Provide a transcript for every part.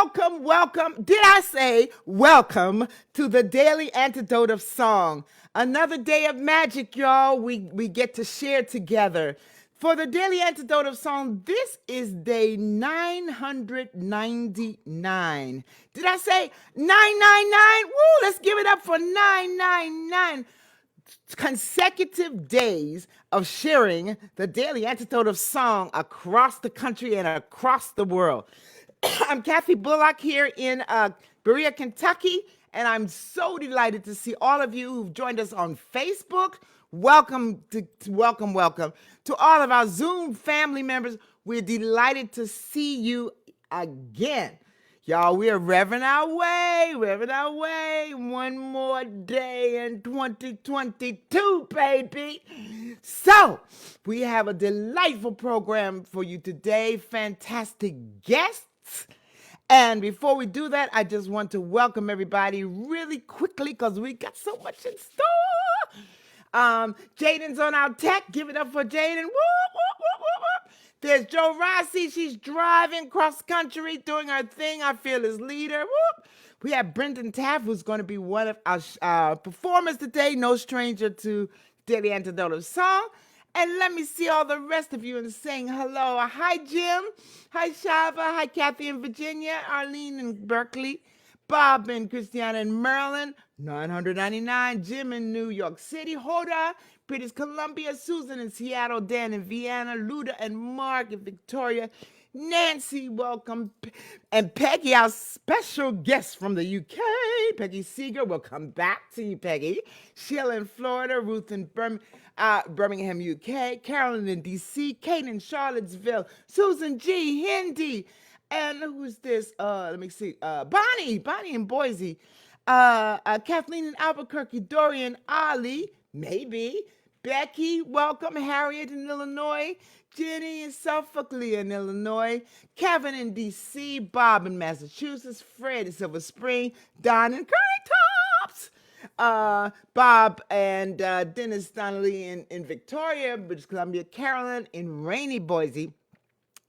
welcome. Did I say welcome to the Daily Antidote of Song? Another day of magic, y'all. We get to share together. For the Daily Antidote of Song, this is day 999. Did I say 999? Woo, let's give it up for 999 consecutive days of sharing the Daily Antidote of Song across the country and across the world. I'm Kathy Bullock here in Berea, Kentucky, and I'm so delighted to see all of you who've joined us on Facebook. Welcome to all of our Zoom family members. We're delighted to see you again. Y'all, we are revving our way. One more day in 2022, baby. So, we have a delightful program for you today. Fantastic guests. And before we do that, I just want to welcome everybody really quickly because we got so much in store. Jaden's on our tech. Give it up for Jaden. Whoop, whoop, whoop, whoop, whoop. There's Joe Rossi. She's driving cross country, doing her thing. Our fearless leader. Whoop. We have Brendan Taaffe, who's going to be one of our performers today. No stranger to Daily Antidote of Song. And let me see all the rest of you and saying hello. Hi, Jim. Hi, Shava. Hi, Kathy in Virginia. Arlene in Berkeley. Bob and Christiana in Maryland. 999. Jim in New York City. Hoda, British Columbia. Susan in Seattle. Dan in Vienna. Luda and Mark in Victoria. Nancy, welcome. And Peggy, our special guest from the UK. Peggy Seeger, we'll come back to you, Peggy. Sheila in Florida. Ruth in Birmingham, UK. Carolyn in DC. Kate in Charlottesville. Susan G. Hindi. And who's this? Let me see. Bonnie in Boise. Kathleen in Albuquerque. Dorian, Ali, maybe. Becky, welcome. Harriet in Illinois. Jenny in Suffolk, Leah in Illinois. Kevin in D.C. Bob in Massachusetts. Fred in Silver Spring. Don in Curry Tops. Bob and Dennis Donnelly in Victoria, British Columbia. Carolyn in rainy Boise.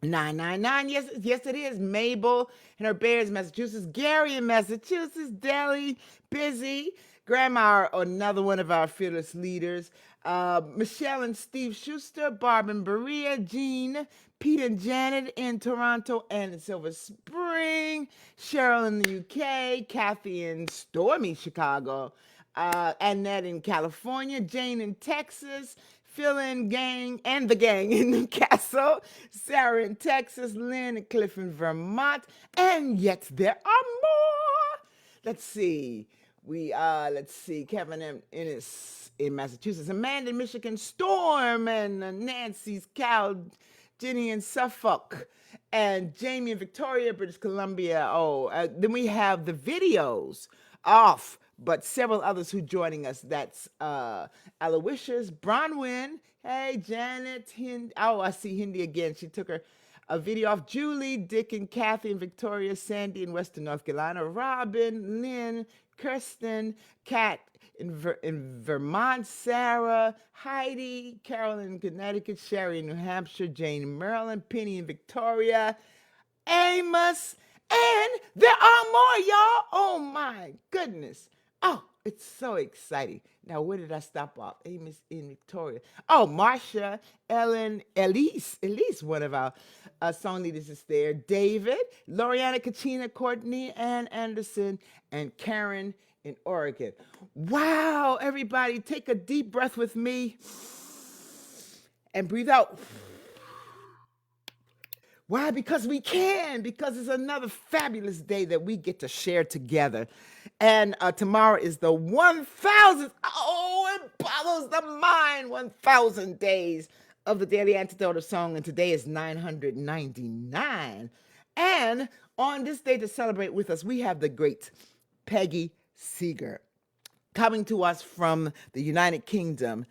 999. Yes, it is. Mabel in her Bears, Massachusetts. Gary in Massachusetts. Delhi, busy. Grandma, another one of our fearless leaders. Michelle and Steve Schuster. Barb and Berea. Jean, Pete and Janet in Toronto and in Silver Spring. Cheryl in the UK. Kathy in stormy Chicago. Annette in California. Jane in Texas. Phil and the gang in Newcastle, Sarah in Texas, Lynn and Cliff in Vermont, and yet there are more. Let's see. Kevin in Massachusetts, Amanda in Michigan, Storm and Nancy's Cal, Jenny in Suffolk, and Jamie in Victoria, British Columbia. Then we have the videos off. But several others who joining us. That's Aloysius, Bronwyn, hey, Janet, I see Hindi again. She took a video off. Julie, Dick and Kathy in Victoria, Sandy in Western North Carolina, Robin, Lynn, Kirsten, Kat in Vermont, Sarah, Heidi, Carolyn in Connecticut, Sherry in New Hampshire, Jane in Maryland, Penny in Victoria, Amos, and there are more, y'all. Oh my goodness. Oh, it's so exciting. Now, where did I stop off? Amos in Victoria. Oh, Marcia, Ellen, Elise, one of our song leaders is there. David, Loriana, Katrina, Courtney, Ann Anderson, and Karen in Oregon. Wow, everybody, take a deep breath with me and breathe out. Why? Because we can. Because it's another fabulous day that we get to share together. And tomorrow is the 1,000th. Oh, it boggles the mind. 1,000 days of the Daily Antidote of Song. And today is 999. And on this day to celebrate with us, we have the great Peggy Seeger coming to us from the United Kingdom.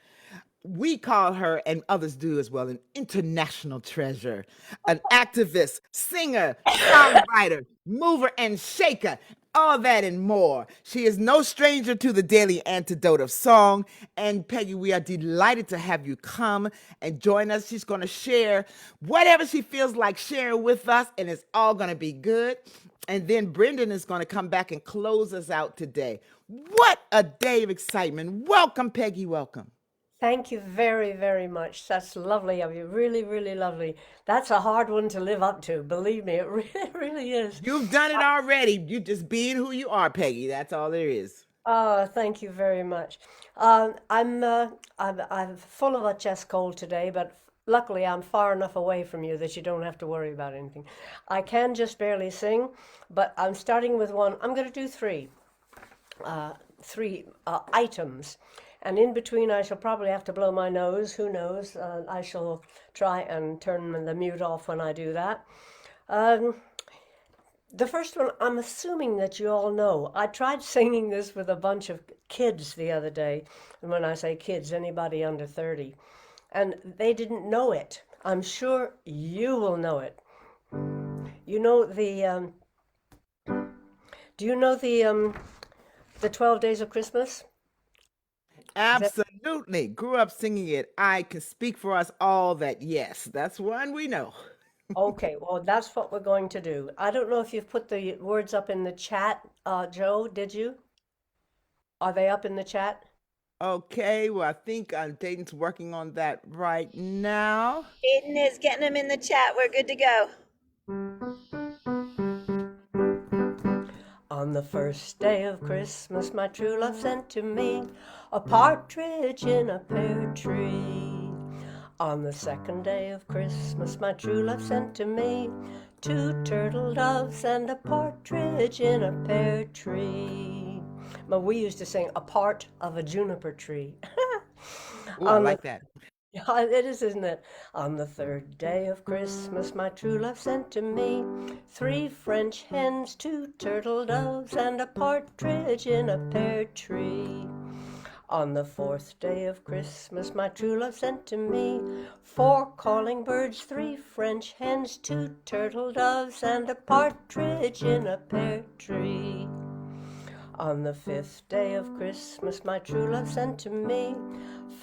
We call her, and others do as well, an international treasure, an activist, singer, songwriter, mover, and shaker. All that and more. She is no stranger to the Daily Antidote of Song. And Peggy, we are delighted to have you come and join us. She's going to share whatever she feels like sharing with us, and it's all going to be good. And then Brendan is going to come back and close us out today. What a day of excitement. Welcome, Peggy. Welcome. Thank you very, very much. That's lovely of you. Really, really lovely. That's a hard one to live up to. Believe me, it really, really is. You've done it already. You just being who you are, Peggy. That's all there is. Thank you very much. I'm full of a chest cold today, but luckily I'm far enough away from you that you don't have to worry about anything. I can just barely sing, but I'm starting with one. I'm going to do three items. And in between, I shall probably have to blow my nose. Who knows? I shall try and turn the mute off when I do that. Um, the first one, I'm assuming that you all know. I tried singing this with a bunch of kids the other day. And when I say kids, anybody under 30. And they didn't know it. I'm sure you will know it. You know do you know the 12 Days of Christmas? Is that Absolutely. Grew up singing it. I can speak for us all that yes, that's one we know. okay? Well, that's what we're going to do. I don't know if you've put the words up in the chat, Joe, did you? Are they up in the chat? Okay, well, I think Dayton's working on that right now. Aiden is getting them in the chat. We're good to go. On the first day of Christmas, my true love sent to me a partridge in a pear tree. On the second day of Christmas, my true love sent to me two turtle doves and a partridge in a pear tree. But we used to sing a part of a juniper tree. Oh, I On the like that. Yeah, it is, isn't it? On the third day of Christmas, my true love sent to me three French hens, two turtle doves, and a partridge in a pear tree. On the fourth day of Christmas, my true love sent to me four calling birds, three French hens, two turtle doves, and a partridge in a pear tree. On the fifth day of Christmas, my true love sent to me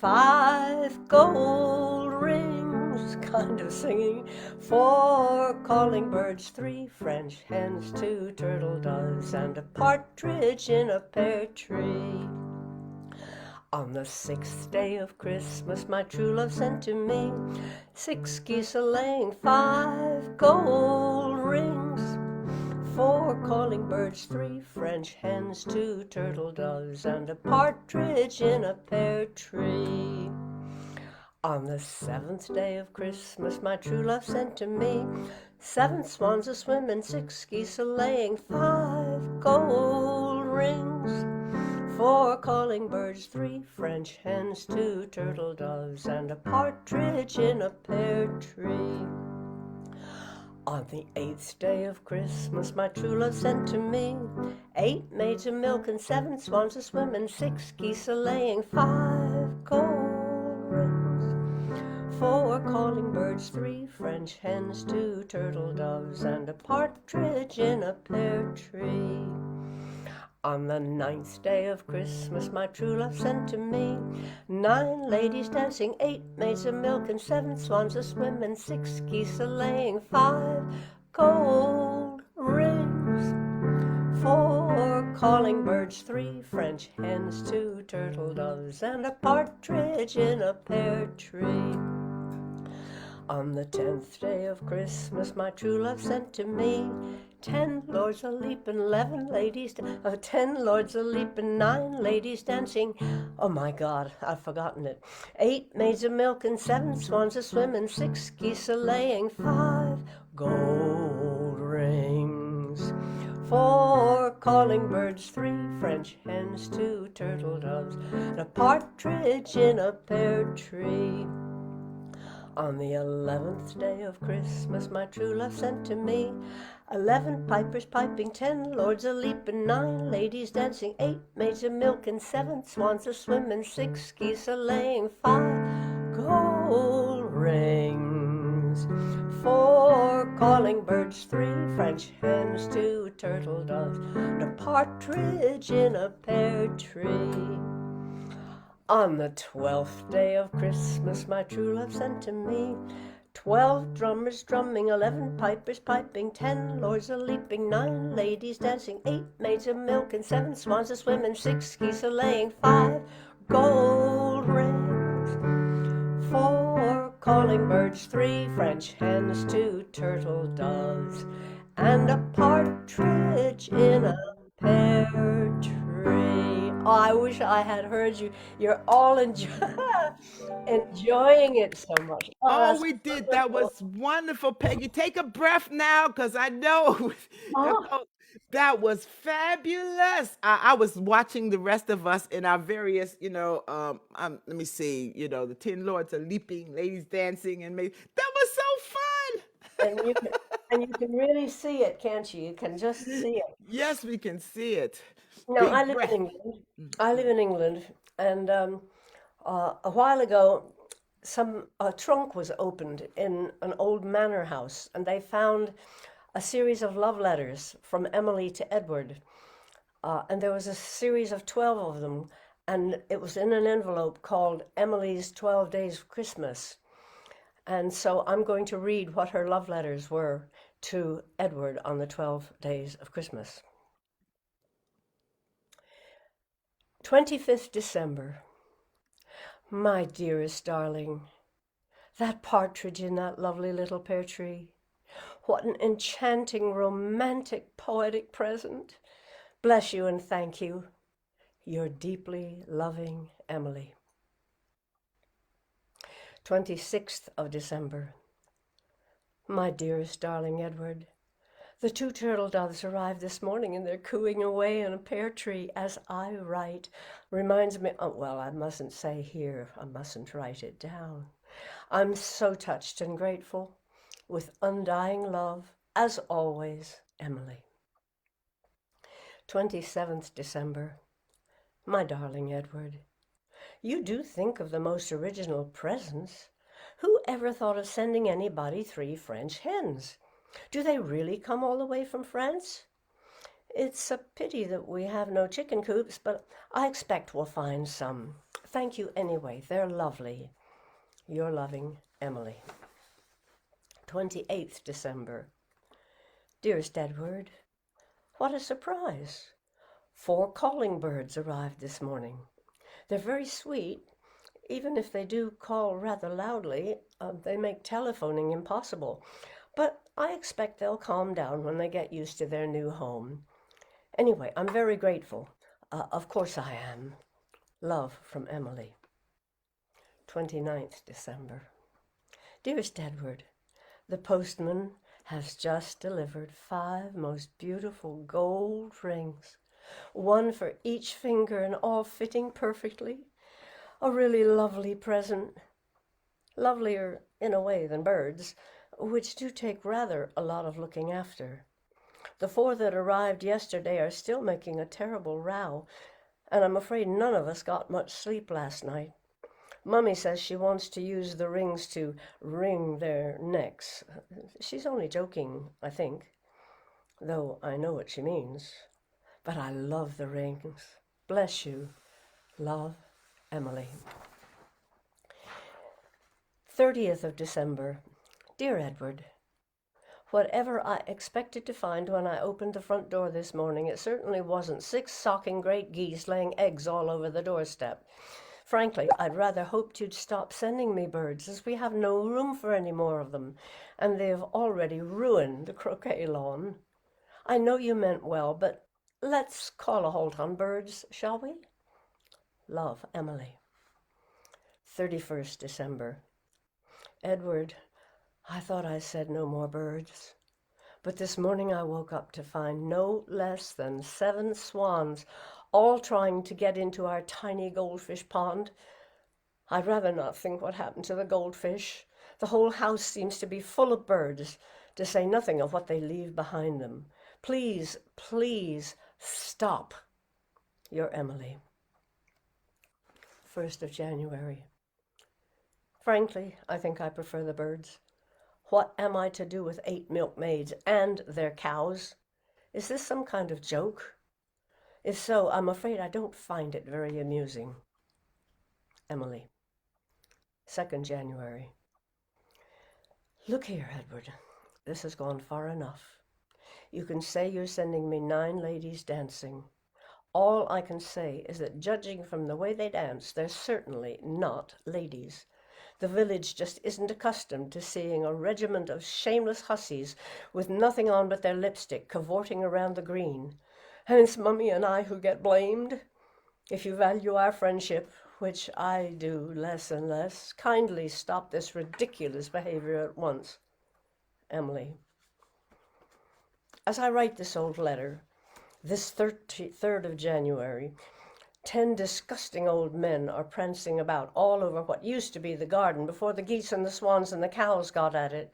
five gold rings, kind of singing, four calling birds, three French hens, two turtle doves, and a partridge in a pear tree. On the sixth day of Christmas, my true love sent to me six geese a-laying, five gold rings, four calling birds, three French hens, two turtle doves, and a partridge in a pear tree. On the seventh day of Christmas, my true love sent to me seven swans a-swimming, six geese a-laying, five gold rings, four calling birds, three French hens, two turtle doves, and a partridge in a pear tree. On the eighth day of Christmas, my true love sent to me eight maids a milking, seven swans a swimming, six geese a laying, five gold rings, four calling birds, three French hens, two turtle doves, and a partridge in a pear tree. On the ninth day of Christmas, my true love sent to me nine ladies dancing, eight maids a milking, seven swans a swimming, six geese a laying, five gold rings, four calling birds, three French hens, two turtle doves, and a partridge in a pear tree. On the 10th day of Christmas, my true love sent to me 10 lords a-leaping, 11 ladies, 10 lords a-leaping, 9 ladies dancing. Oh my God, I've forgotten it. 8 maids a-milking, 7 swans a-swimming, 6 geese a-laying, 5 gold rings, 4 calling birds, 3 French hens, 2 turtle doves, and a partridge in a pear tree. On the 11th day of Christmas, my true love sent to me 11 pipers piping, 10 lords a-leaping, 9 ladies dancing, 8 maids a-milking, 7 swans a-swimming, 6 geese a-laying, 5 gold rings, 4 calling birds, 3 French hens, 2 turtle doves, and a partridge in a pear tree. On the 12th day of Christmas, my true love sent to me 12 drummers drumming, 11 pipers piping, 10 lords a leaping, 9 ladies dancing, 8 maids of milk, and 7 swans a swimming, 6 geese a laying, 5 gold rings, 4 calling birds, 3 French hens, 2 turtle doves, and a partridge in a pear tree. Oh, I wish I had heard you. You're all enjoying it so much. Oh, Oh, that's we did. That wonderful. was wonderful, Peggy. Take a breath now, because I know Oh, that was fabulous. I was watching the rest of us in our various, let me see, the Tin Lords are leaping, ladies dancing, and that was so fun. and you can and you can really see it, can't you? You can just see it. Yes, we can see it. No, I Deep live in breath. England. I live in England, and a while ago, a trunk was opened in an old manor house, and they found a series of love letters from Emily to Edward, and there was a series of 12 of them, and it was in an envelope called Emily's 12 Days of Christmas. And so I'm going to read what her love letters were to Edward on the 12 Days of Christmas. 25th December. My dearest darling, that partridge in that lovely little pear tree. What an enchanting, romantic, poetic present. Bless you and thank you. Your deeply loving Emily. 26th of December. My dearest darling Edward, the 2 turtle doves arrived this morning and they're cooing away in a pear tree as I write. Reminds me, oh, well, I mustn't say here, I mustn't write it down. I'm so touched and grateful. With undying love, as always, Emily. 27th December. My darling Edward, you do think of the most original presents. Who ever thought of sending anybody 3 French hens? Do they really come all the way from France? It's a pity that we have no chicken coops, but I expect we'll find some. Thank you anyway. They're lovely. Your loving Emily. 28th December. Dearest Edward, what a surprise. 4 calling birds arrived this morning. They're very sweet. Even if they do call rather loudly, they make telephoning impossible. But I expect they'll calm down when they get used to their new home. Anyway, I'm very grateful. Of course I am. Love from Emily. 29th December. Dearest Edward, the postman has just delivered 5 most beautiful gold rings, 1 for each finger and all fitting perfectly. A really lovely present. Lovelier in a way than birds, which do take rather a lot of looking after. The 4 that arrived yesterday are still making a terrible row, and I'm afraid none of us got much sleep last night. Mummy says she wants to use the rings to wring their necks. She's only joking, I think, though I know what she means. But I love the rings. Bless you. Love, Emily. 30th of December. Dear Edward, whatever I expected to find when I opened the front door this morning, it certainly wasn't 6 socking great geese laying eggs all over the doorstep. Frankly, I'd rather hoped you'd stop sending me birds, as we have no room for any more of them, and they have already ruined the croquet lawn. I know you meant well, but let's call a halt on birds, shall we? Love, Emily. 31st December. Edward, I thought I said no more birds, but this morning I woke up to find no less than 7 swans all trying to get into our tiny goldfish pond. I'd rather not think what happened to the goldfish. The whole house seems to be full of birds, to say nothing of what they leave behind them. Please, please stop. Your Emily. 1st of January. Frankly, I think I prefer the birds. What am I to do with 8 milkmaids and their cows? Is this some kind of joke? If so, I'm afraid I don't find it very amusing. Emily. 2nd January. Look here, Edward. This has gone far enough. You can say you're sending me 9 ladies dancing. All I can say is that judging from the way they dance, they're certainly not ladies. The village just isn't accustomed to seeing a regiment of shameless hussies with nothing on but their lipstick cavorting around the green. And it's Mummy and I who get blamed. If you value our friendship, which I do less and less, kindly stop this ridiculous behavior at once. Emily. As I write this old letter, this 3rd of January, 10 disgusting old men are prancing about all over what used to be the garden before the geese and the swans and the cows got at it.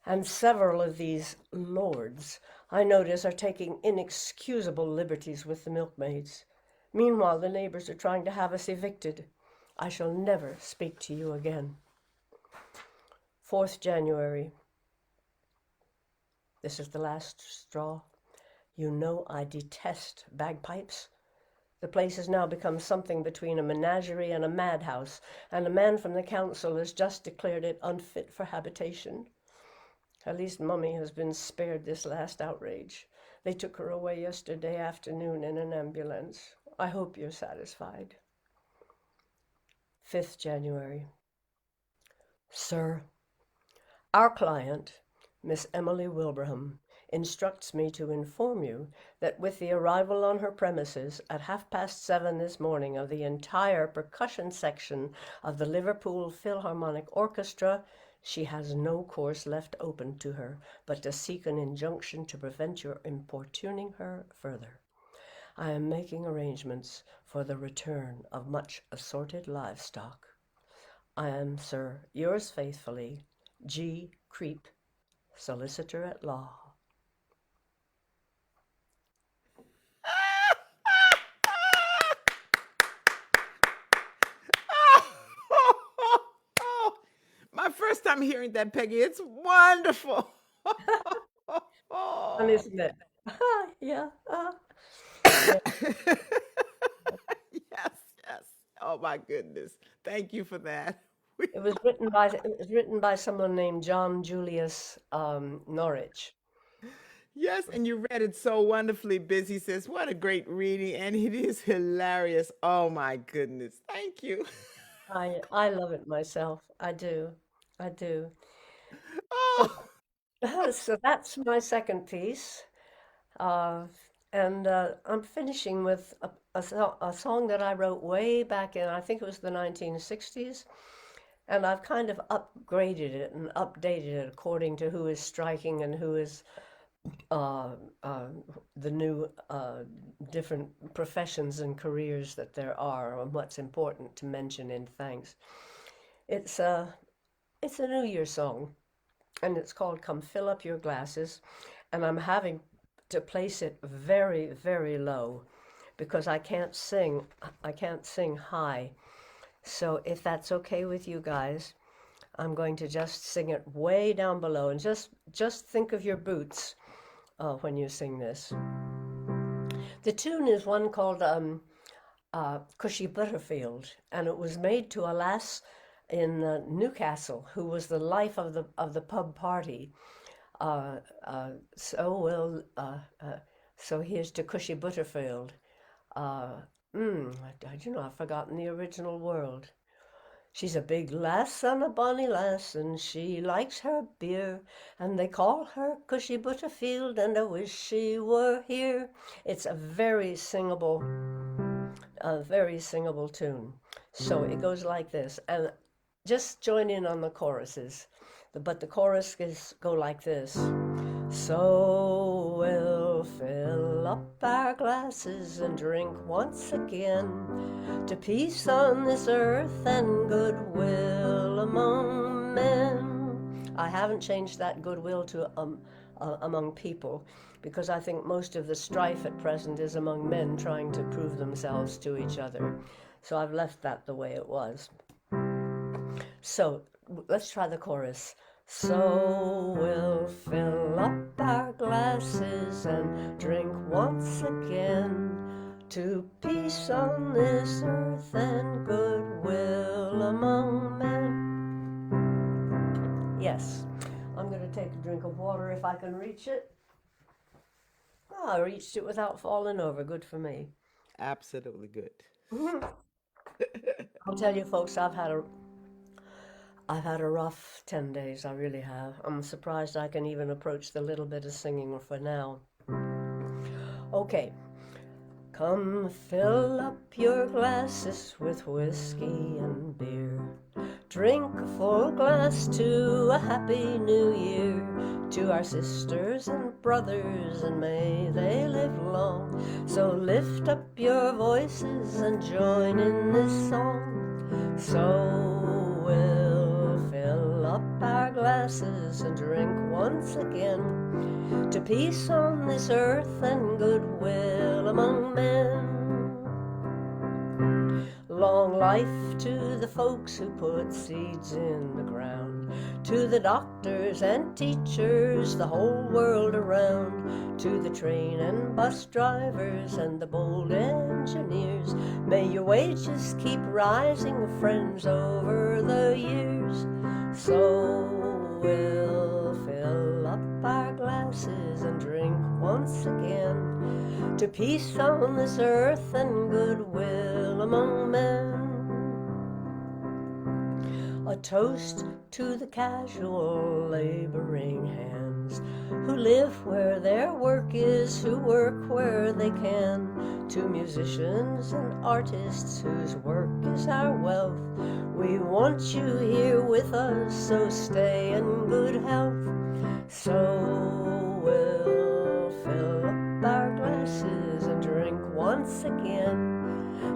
And several of these lords, I notice, are taking inexcusable liberties with the milkmaids. Meanwhile, the neighbors are trying to have us evicted. I shall never speak to you again. 4th January. This is the last straw. You know I detest bagpipes. The place has now become something between a menagerie and a madhouse, and a man from the council has just declared it unfit for habitation. At least Mummy has been spared this last outrage. They took her away yesterday afternoon in an ambulance. I hope you're satisfied. 5th January. Sir, our client, Miss Emily Wilbraham, instructs me to inform you that with the arrival on her premises at 7:30 this morning of the entire percussion section of the Liverpool Philharmonic Orchestra, she has no course left open to her but to seek an injunction to prevent your importuning her further. I am making arrangements for the return of much assorted livestock. I am, sir, yours faithfully, G. Creep, Solicitor at Law. My first time hearing that, Peggy. It's wonderful. Fun, isn't it? Yeah. Yeah. Yes, yes. Oh my goodness. Thank you for that. It was written by someone named John Julius Norwich. Yes, and you read it so wonderfully, Busy says. What a great reading, and it is hilarious. Oh my goodness. Thank you. I love it myself. I do. I do. So, Oh, so that's my second piece. Uh, and I'm finishing with a song that I wrote way back in, I think it was the 1960s. And I've kind of upgraded it and updated it according to who is striking and who is uh, uh, the new different professions and careers that there are, and what's important to mention in thanks. It's a New Year song, and it's called "Come Fill Up Your Glasses," and I'm having to place it very, very low because I can't sing. I can't sing high. So if that's okay with you guys, I'm going to just sing it way down below, and just think of your boots when you sing this. The tune is one called Cushy Butterfield, and it was made to a lass in Newcastle who was the life of the pub party. Uh, uh, so well, so here's to Cushy Butterfield. Uh, I've forgotten the original word. She's a big lass and a bonny lass, and she likes her beer, and they call her Cushy Butterfield, and I wish she were here. It's a very singable tune. So it goes like this, and just join in on the choruses. But the chorus go like this. So we'll fill up our glasses and drink once again to peace on this earth and goodwill among men. I haven't changed that goodwill to among people because I think most of the strife at present is among men trying to prove themselves to each other. So I've left that the way it was. So let's try the chorus. So we'll fill up our glasses and drink once again to peace on this earth and goodwill among men. Yes, I'm going to take a drink of water if I can reach it. Oh, I reached it without falling over. Good for me. Absolutely good. I'll tell you, folks, I've had a rough 10 days. I really have. I'm surprised I can even approach the little bit of singing for now. Okay. Come fill up your glasses with whiskey and beer. Drink a full glass to a happy new year. To our sisters and brothers, and may they live long. So lift up your voices and join in this song. So we'll fill up our glasses and drink once again to peace on this earth and goodwill among men. Long life to the folks who put seeds in the ground, to the doctors and teachers the whole world around, to the train and bus drivers and the bold engineers. May your wages keep rising, friends, over the years. So we'll fill up our glasses and drink once again to peace on this earth and goodwill among men. A toast to the casual laboring hands who live where their work is, who work where they can. To musicians and artists whose work is our wealth, we want you here with us, so stay in good health. So we'll fill up our glasses and drink once again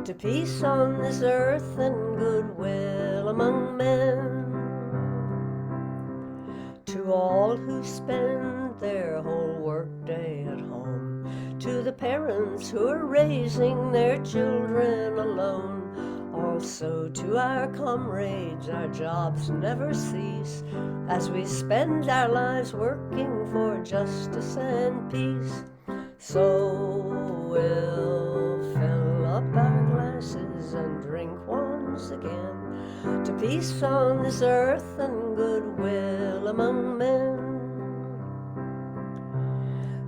to peace on this earth and goodwill among men. To all who spend their whole workday at home, to the parents who are raising their children alone, also to our comrades, our jobs never cease, as we spend our lives working for justice and peace. So we'll fill up our glasses and drink once again to peace on this earth and goodwill among men.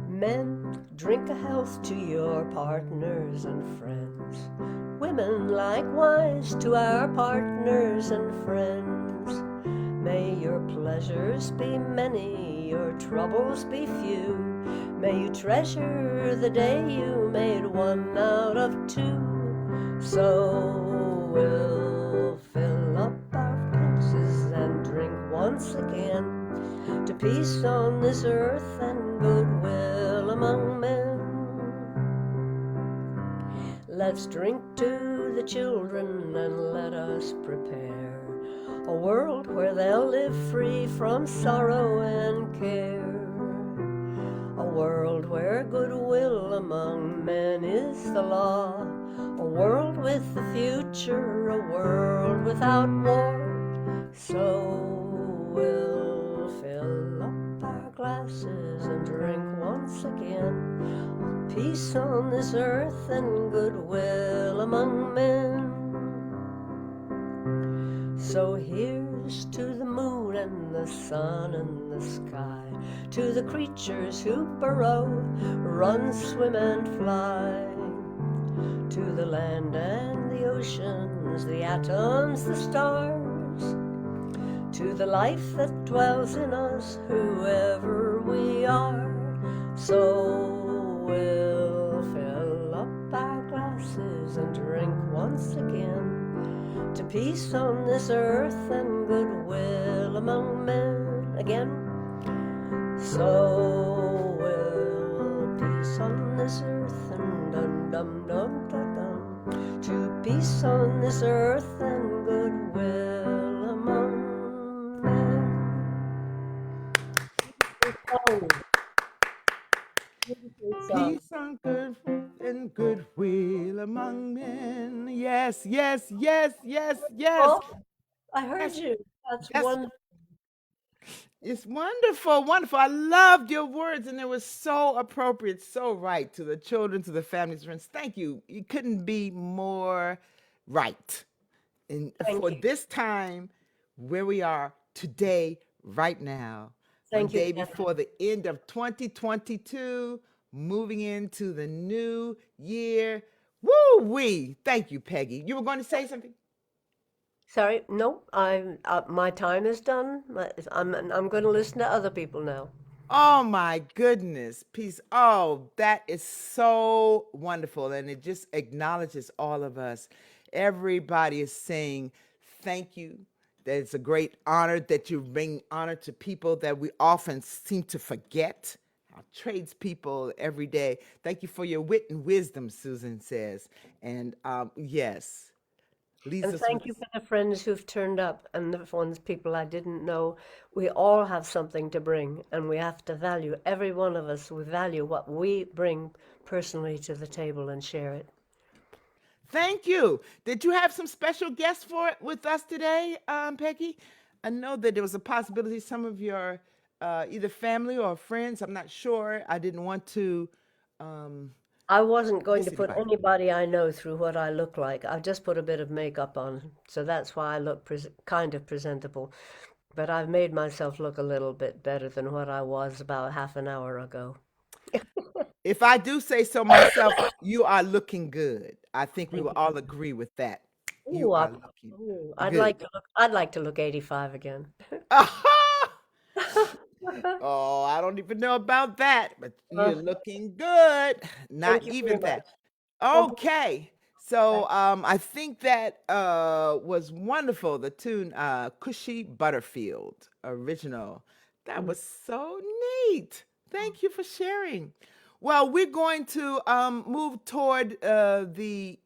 Men, drink a health to your partners and friends. Women, likewise, to our partners and friends. May your pleasures be many, your troubles be few. May you treasure the day you made one out of two. So we'll fill up our glasses and drink once again to peace on this earth and goodwill among men. Let's drink to the children and let us prepare a world where they'll live free from sorrow and care. A world where goodwill among men is the law. A world with a future, a world without war. So we'll fill up our glasses and drink once again. Peace on this earth and goodwill among men. So here's to the moon and the sun and the sky, to the creatures who burrow, run, swim, and fly, to the land and the oceans, the atoms, the stars, to the life that dwells in us, whoever we are. So we'll fill up our glasses and drink once again to peace on this earth and goodwill among men. Again. So we'll peace on this earth and dum dum dum dum dum to peace on this earth and goodwill among men. Oh, beautiful song. Peace on good and goodwill among men. Yes, yes, yes, yes, yes. Oh, I heard That's you. That's that's one. It's wonderful, wonderful. I loved your words, and it was so appropriate, so right to the children, to the families, friends. Thank you. You couldn't be more right. And Thank for you. this time, where we are today, right now, one Thank you, day Catherine. before the end of 2022, moving into the new year. Woo wee! Thank you, Peggy. You were going to say something? Sorry, no, my time is done. I'm going to listen to other people now. Oh my goodness. Peace. Oh, that is so wonderful. And it just acknowledges all of us. Everybody is saying thank you. That it's a great honor that you bring honor to people that we often seem to forget. Our tradespeople every day. Thank you for your wit and wisdom, Susan says. And yes, leaves And us with thank you for the friends who've turned up and the ones people I didn't know. We all have something to bring, and we have to value every one of us. We value what we bring personally to the table and share it. thank you. Did you have some special guests for it with us today, Peggy? I know that there was a possibility some of your either family or friends. I'm not sure. I didn't want to um, I wasn't going to miss put anybody. anybody I know through what I look like. I've just put a bit of makeup on, so that's why I look kind of presentable. But I've made myself look a little bit better than what I was about half an hour ago. If I do say so myself, you are looking good. I think we Thank will you. all agree with that. You Ooh, are looking ooh, good. I'd like to look 85 again. Oh, I don't even know about that, but Uh, you're looking good. Not thank you very even much. that. Oh, Okay. So I think that was wonderful. The tune Cushy Butterfield original. That mm. was so neat. Thank you for sharing. Well, we're going to move toward the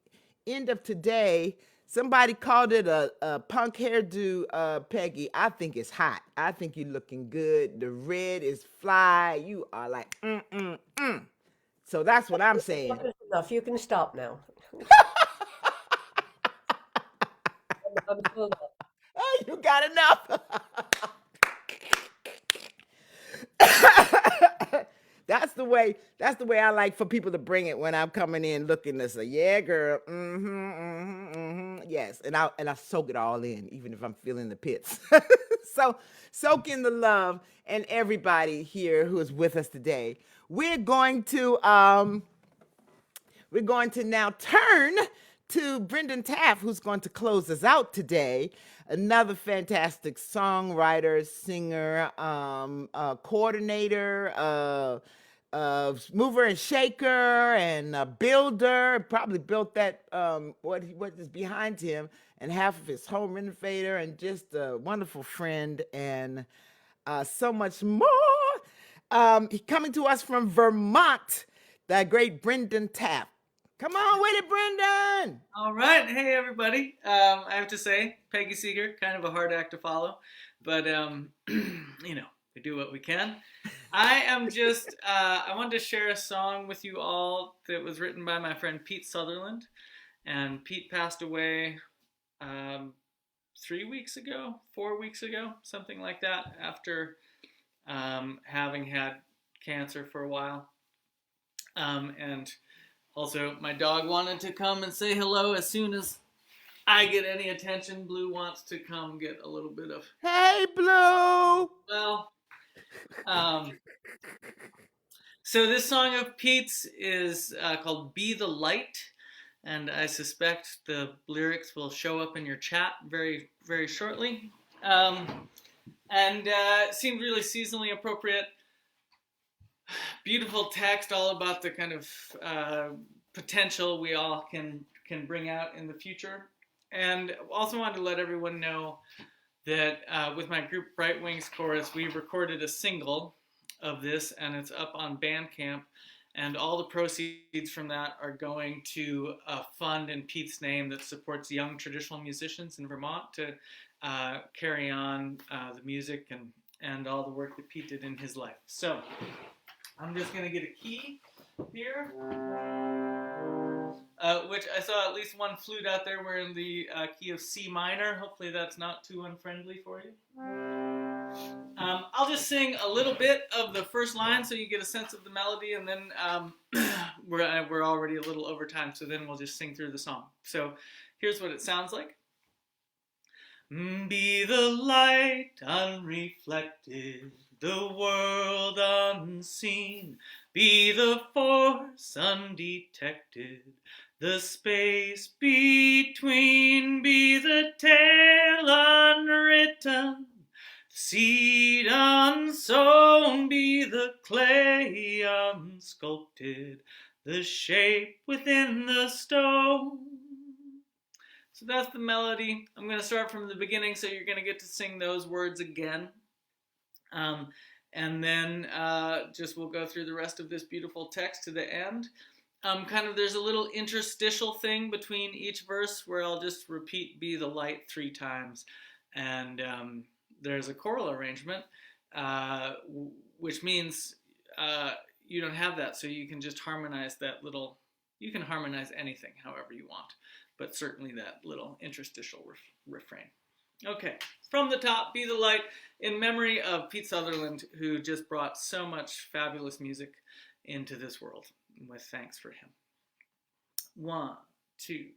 end of today. Somebody called it a punk hairdo, Peggy. I think it's hot. I think you're looking good. The red is fly. You are like, mm. So that's what I'm saying. Enough is enough. You can stop now. I'm filled up. Oh, you got enough. That's the way. That's the way I like for people to bring it when I'm coming in looking to say, "Yeah, girl, yes," and I soak it all in, even if I'm feeling the pits. So soak in the love and everybody here who is with us today. We're going to now turn to Brendan Taaffe, who's going to close us out today. Another fantastic songwriter, singer, coordinator, mover and shaker, and builder. Probably built that what is behind him, and half of his home renovator, and just a wonderful friend, and so much more. Coming to us from Vermont, the great Brendan Taaffe. Come on with it, Brendan. All right. Hey, everybody. I have to say, Peggy Seeger, kind of a hard act to follow, but, we do what we can. I wanted to share a song with you all that was written by my friend Pete Sutherland. And Pete passed away 3 weeks ago, 4 weeks ago, something like that, after having had cancer for a while. And also, my dog wanted to come and say hello as soon as I get any attention. Blue wants to come get a little bit of, Hey, Blue. well, um, so this song of Pete's is called Be the Light, and I suspect the lyrics will show up in your chat very, very shortly. And it seemed really seasonally appropriate. Beautiful text, all about the kind of potential we all can bring out in the future. And also wanted to let everyone know that with my group Bright Wings Chorus, we recorded a single of this, and it's up on Bandcamp. And all the proceeds from that are going to a fund in Pete's name that supports young traditional musicians in Vermont to carry on the music and all the work that Pete did in his life. So I'm just going to get a key here, which I saw at least one flute out there. We're in the key of C minor. Hopefully that's not too unfriendly for you. I'll just sing a little bit of the first line so you get a sense of the melody, and then we're already a little over time, so then we'll just sing through the song. So here's what it sounds like. Be the light unreflected, the world unseen. Be the force undetected, the space between. Be the tale unwritten, the seed unsown. Be the clay unsculpted, the shape within the stone. So that's the melody. I'm going to start from the beginning, so you're going to get to sing those words again. And then just we'll go through the rest of this beautiful text to the end. There's a little interstitial thing between each verse where I'll just repeat "Be the light" 3 times. And there's a choral arrangement, which means you don't have that, so you can just harmonize that little, you can harmonize anything however you want, but certainly that little interstitial refrain. Okay, from the top, "Be the Light," in memory of Pete Sutherland, who just brought so much fabulous music into this world, with thanks for him. 1, 2.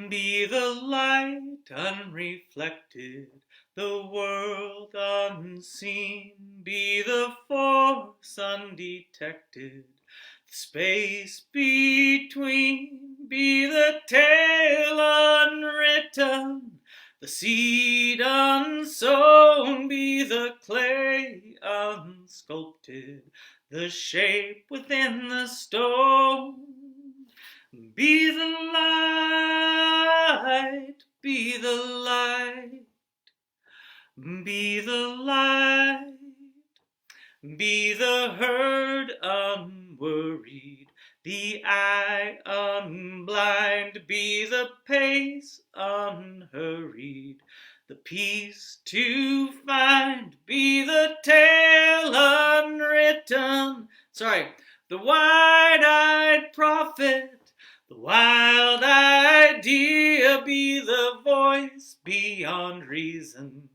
Be the light unreflected, the world unseen. Be the force undetected, the space between. Be the tale unwritten, the seed unsown. Be the clay unsculpted, the shape within the stone. Be the light, be the light, be the light. Be the herd unworried, the eye unblind. Be the pace unhurried, the peace to find. Be the tale unwritten, the wide-eyed prophet, the wild idea. Be the voice beyond reason,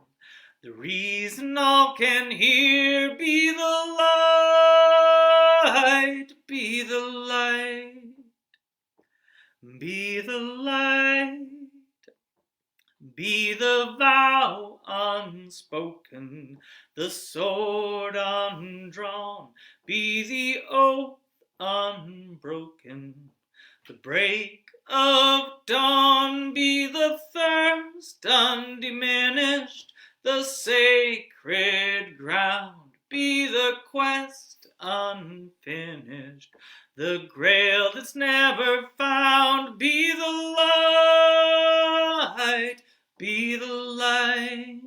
the reason all can hear. Be the light, be the light, be the light. Be the vow unspoken, the sword undrawn. Be the oath unbroken, the break of dawn. Be the thirst undiminished, the sacred ground. Be the quest unfinished, the grail that's never found. Be the light, be the light,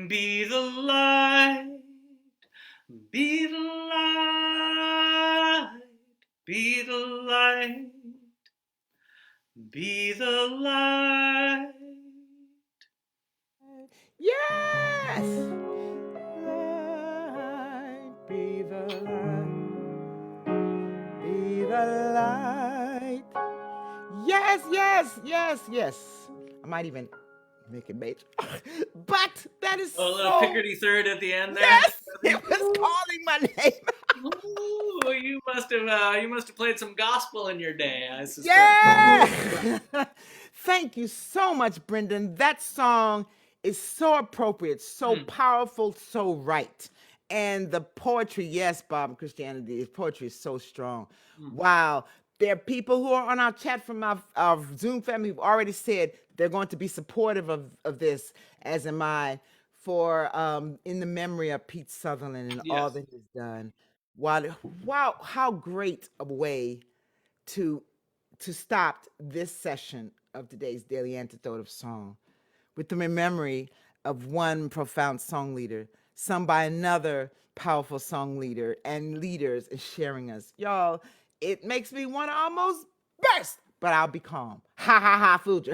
be the light, be the light, be the light, be the light. Yes! Light, be the light, be the light. Yes, yes, yes, yes. I might even make it major. But that is A little pickardy third at the end there. Yes! It was calling my name. Ooh, you must have played some gospel in your day, I suspect. Yeah! Thank you so much, Brendan. That song is so appropriate, so powerful, so right. And the poetry, yes, Bob and Christianity, the poetry is so strong. Wow. There are people who are on our chat from our Zoom family who've already said they're going to be supportive of this, as am I, for in the memory of Pete Sutherland and all that he's done. Wow, how great a way to stop this session of today's Daily Antidote of Song with the memory of one profound song leader, sung by another powerful song leader and leaders and sharing us. Y'all, it makes me want to almost burst, but I'll be calm. Ha ha ha, fooled you.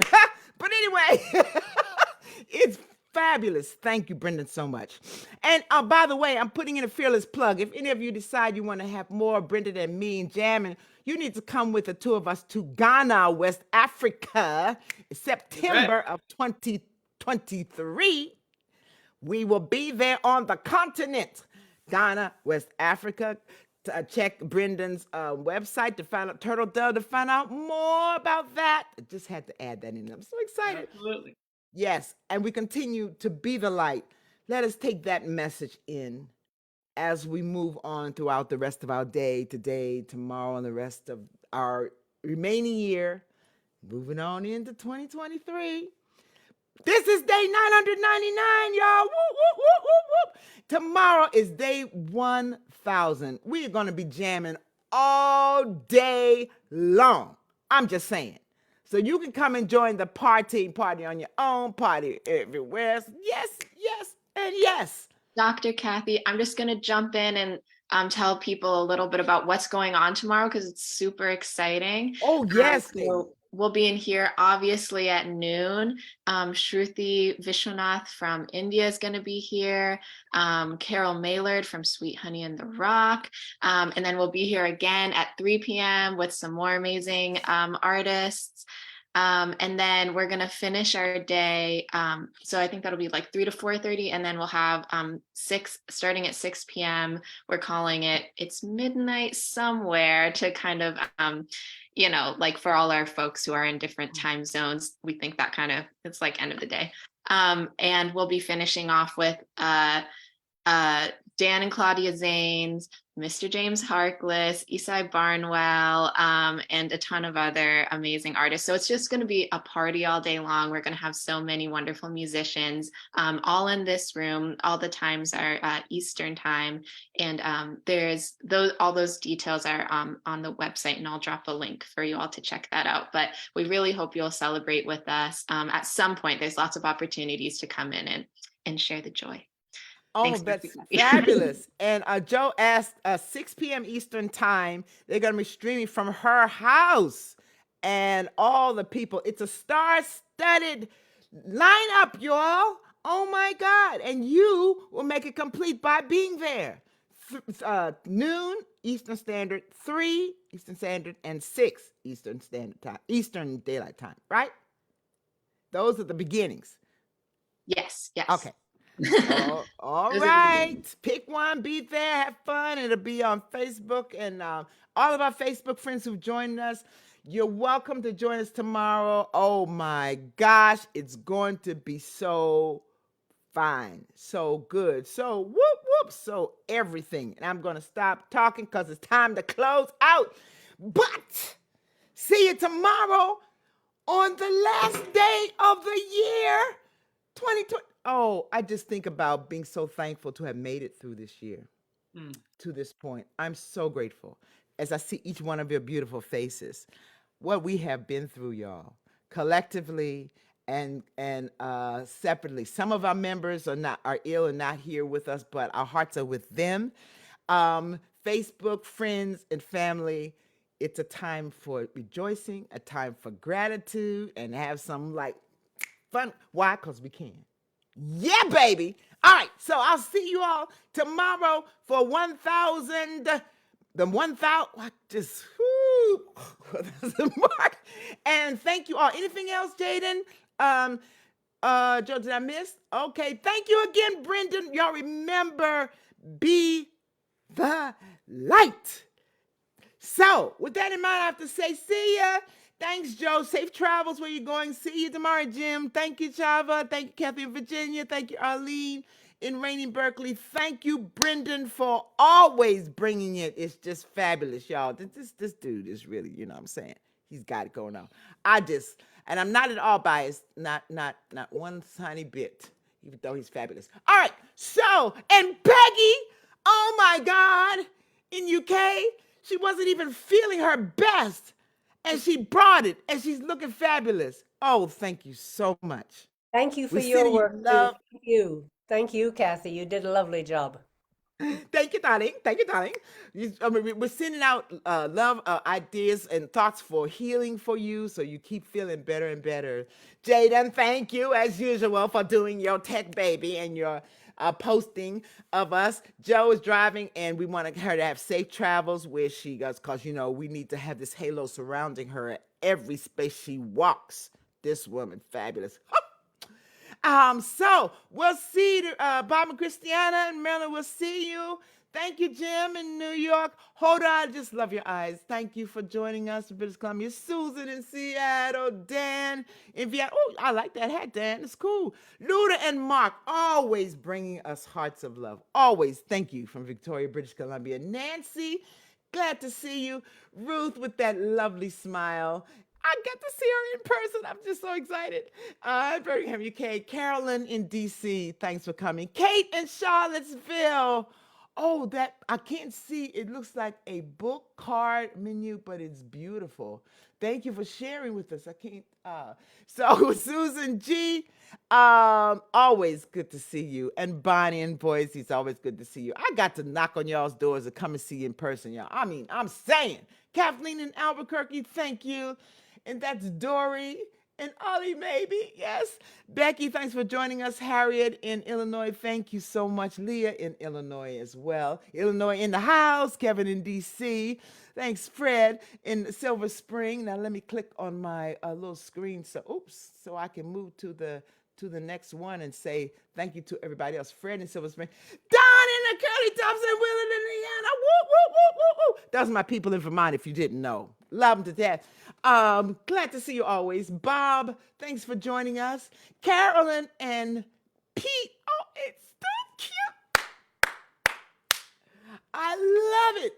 But anyway, it's fabulous. Thank you, Brendan, so much. And by the way, I'm putting in a fearless plug. If any of you decide you want to have more Brendan and me and jamming, you need to come with the two of us to Ghana, West Africa, September of 2023. We will be there on the continent, Ghana, West Africa. Check Brendan's website to find out Turtle Dove to find out more about that. I just had to add that in. I'm so excited. Absolutely. Yes, and we continue to be the light. Let us take that message in as we move on throughout the rest of our day, today, tomorrow, and the rest of our remaining year, moving on into 2023. This is day 999, y'all. Whoop, whoop, whoop, whoop, whoop. Tomorrow is day 1000. We are going to be jamming all day long. I'm just saying. So you can come and join the party on your own, party everywhere. Yes, yes, and yes. Dr. Kathy, I'm just going to jump in and tell people a little bit about what's going on tomorrow because it's super exciting. Oh, yes. So we'll be in here obviously at noon. Shruti Vishwanath from India is going to be here. Carol Maylard from Sweet Honey in the Rock. And then we'll be here again at 3 p.m. with some more amazing artists. And then we're gonna finish our day. So I think that'll be like 3 to 4:30, and then we'll have starting at 6 p.m. We're calling it's midnight somewhere to kind of like for all our folks who are in different time zones, we think that kind of it's like end of the day. And we'll be finishing off with Dan and Claudia Zanes, Mr. James Harkless, Isai Barnwell, and a ton of other amazing artists. So it's just going to be a party all day long. We're going to have so many wonderful musicians, all in this room. All the times are Eastern time. And all those details are on the website, and I'll drop a link for you all to check that out. But we really hope you'll celebrate with us. At some point, there's lots of opportunities to come in and share the joy. Oh, Thanks, that's Kathy. fabulous. And Joe asked 6 p.m. Eastern time, they're going to be streaming from her house. And all the people, it's a star-studded lineup, y'all. Oh, my God. And you will make it complete by being there. Noon Eastern Standard, 3 Eastern Standard, and 6 Eastern Standard Time, Eastern Daylight Time, right? Those are the beginnings. Yes. Okay. All right. Pick one, be there, have fun. It'll be on Facebook, and all of our Facebook friends who've joined us, you're welcome to join us tomorrow. Oh my gosh, it's going to be so fine, so good, so whoop whoop, so everything. And I'm going to stop talking because it's time to close out. But see you tomorrow on the last day of the year, 2020. Oh, I just think about being so thankful to have made it through this year to this point. I'm so grateful as I see each one of your beautiful faces. What we have been through, y'all, collectively and separately. Some of our members are ill and not here with us, but our hearts are with them. Facebook friends and family. It's a time for rejoicing, a time for gratitude, and have some fun. Why? Because we can. Yeah, baby. All right. So I'll see you all tomorrow for 1,000. The 1,000. What just? Whoo, that's the mark. And thank you all. Anything else, Jaden? Joe, did I miss? Okay. Thank you again, Brendan. Y'all remember, be the light. So with that in mind, I have to say, see ya. Thanks, Joe. Safe travels where you're going. See you tomorrow, Jim. Thank you, Chava. Thank you, Kathy in Virginia. Thank you, Arlene in rainy Berkeley. Thank you, Brendan, for always bringing it. It's just fabulous, y'all. This dude is really, you know what I'm saying? He's got it going on. And I'm not at all biased. Not one tiny bit, even though he's fabulous. All right. So, and Peggy, oh my God, in UK, she wasn't even feeling her best. And she brought it, and she's looking fabulous. Oh, thank you so much. Thank you for We're your sending you work. love. Thank you. Thank you, Kathy. You did a lovely job. Thank you, darling. Thank you, darling. We're sending out love, ideas, and thoughts for healing for you, so you keep feeling better and better. Jaden, thank you, as usual, for doing your tech baby and your posting of us. Joe is driving, and we want her to have safe travels where she goes, because, we need to have this halo surrounding her at every space she walks. This woman, fabulous. So we'll see Bob and Christiana and Marilyn. We'll see you. Thank you, Jim in New York. Hold on, I just love your eyes. Thank you for joining us in British Columbia. Susan in Seattle, Dan in Vienna. Oh, I like that hat, Dan. It's cool. Luda and Mark, always bringing us hearts of love. Always. Thank you from Victoria, British Columbia. Nancy, glad to see you. Ruth with that lovely smile. I get to see her in person. I'm just so excited. Birmingham, UK. Carolyn in DC. Thanks for coming. Kate in Charlottesville. Oh, that I can't see. It looks like a book card menu, but it's beautiful. Thank you for sharing with us. I can't. So Susan G. Always good to see you. And Bonnie in Boise, it's always good to see you. I got to knock on y'all's doors to come and see you in person, y'all. I mean, I'm saying. Kathleen in Albuquerque, thank you. And that's Dory and Ollie, maybe. Yes. Becky, thanks for joining us. Harriet in Illinois, thank you so much. Leah in Illinois as well. Illinois in the house. Kevin in DC. Thanks, Fred in Silver Spring. Now let me click on my little screen so I can move to the next one and say thank you to everybody else. Fred in Silver Spring. Don in the Curly Tops in Willard, Indiana. Woo, woo, woo, woo, woo. Those are my people in Vermont, if you didn't know. Love them to death. Glad to see you always. Bob, thanks for joining us. Carolyn and Pete. Oh, it's so cute. I love it.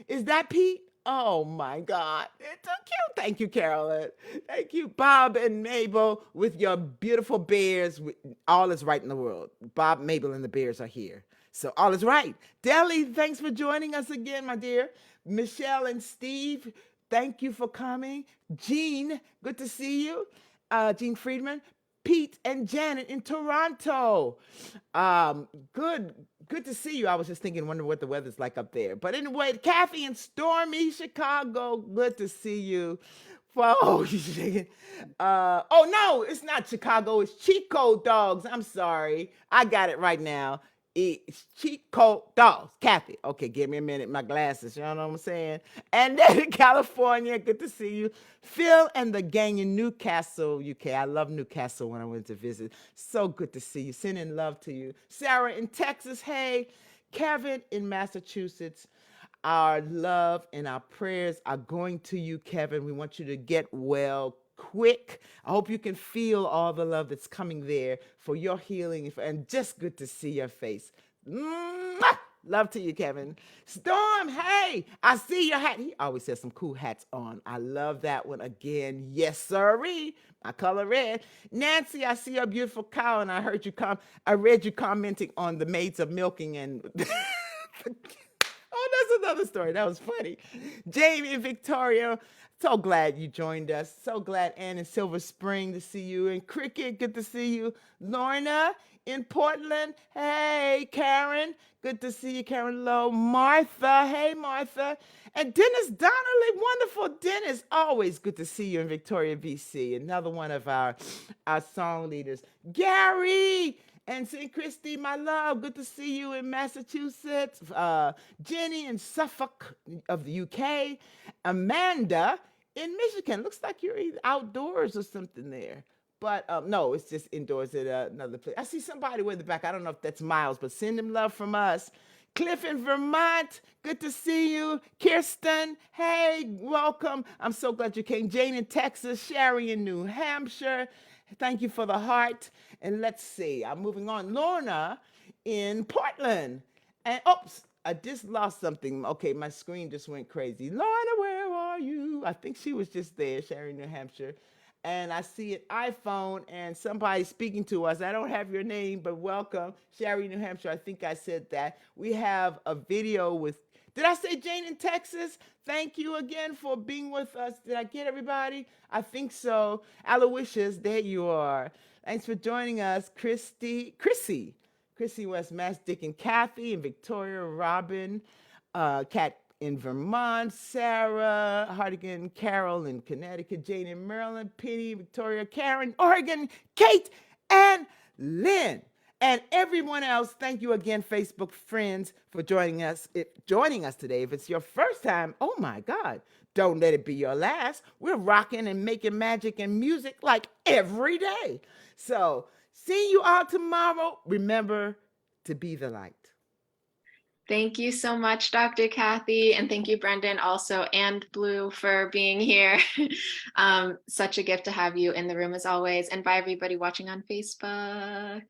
Is that Pete? Oh my God. It's so cute. Thank you, Carolyn. Thank you, Bob and Mabel, with your beautiful bears. All is right in the world. Bob, Mabel, and the bears are here. So all is right. Deli, thanks for joining us again, my dear. Michelle and Steve, thank you for coming. Jean, good to see you. Jean Friedman. Pete and Janet in Toronto. Good to see you. I was just thinking, wonder what the weather's like up there. But anyway, Kathy in stormy Chicago. Good to see you. Oh, no, it's not Chicago. It's Chico Dogs. I'm sorry. I got it right now. It's Chico Dogs. Kathy. Okay, give me a minute. My glasses. You know what I'm saying? And then in California, good to see you. Phil and the gang in Newcastle, UK. I love Newcastle when I went to visit. So good to see you. Sending love to you. Sarah in Texas. Hey. Kevin in Massachusetts. Our love and our prayers are going to you, Kevin. We want you to get well quick. I hope you can feel all the love that's coming there for your healing, and just good to see your face. Mwah! Love to you, Kevin. Storm, hey, I see your hat. He always has some cool hats on. I love that one again. Yes, sirree. My color red. Nancy, I see your beautiful cow, and I read you commenting on the maids of milking and oh, that's another story. That was funny. Jamie and Victoria, so glad you joined us. So glad Ann in Silver Spring to see you. And Cricket, good to see you. Lorna in Portland. Hey, Karen. Good to see you, Karen Lowe. Martha. Hey, Martha. And Dennis Donnelly. Wonderful Dennis. Always good to see you in Victoria, BC. Another one of our song leaders. Gary and St. Christy, my love, good to see you in Massachusetts. Jenny in Suffolk of the UK. Amanda in Michigan. Looks like you're either outdoors or something there. But no, it's just indoors at another place. I see somebody way in the back. I don't know if that's Miles, but send him love from us. Cliff in Vermont, good to see you. Kirsten, hey, welcome. I'm so glad you came. Jane in Texas. Sherry in New Hampshire. Thank you for the heart. And let's see, I'm moving on. Lorna in Portland. And oops, I just lost something. Okay, my screen just went crazy. Lorna, where are you? I think she was just there, Sherry, New Hampshire. And I see an iPhone and somebody speaking to us. I don't have your name, but welcome. Sherry, New Hampshire, I think I said that. We have a video with, did I say Jane in Texas? Thank you again for being with us. Did I get everybody? I think so. Aloysius, there you are. Thanks for joining us. Chrissy West Mass, Dick and Kathy and Victoria, Robin, Kat in Vermont, Sarah, Hardigan, Carol in Connecticut, Jane in Maryland, Penny, Victoria, Karen, Oregon, Kate, and Lynn. And everyone else, thank you again, Facebook friends, for joining us today. If it's your first time, oh my God, don't let it be your last. We're rocking and making magic and music like every day. So See you all tomorrow. Remember to be the light. Thank you so much, Dr. Kathy. And thank you, Brendan, also, and Blue for being here. Such a gift to have you in the room as always. And bye, everybody watching on Facebook.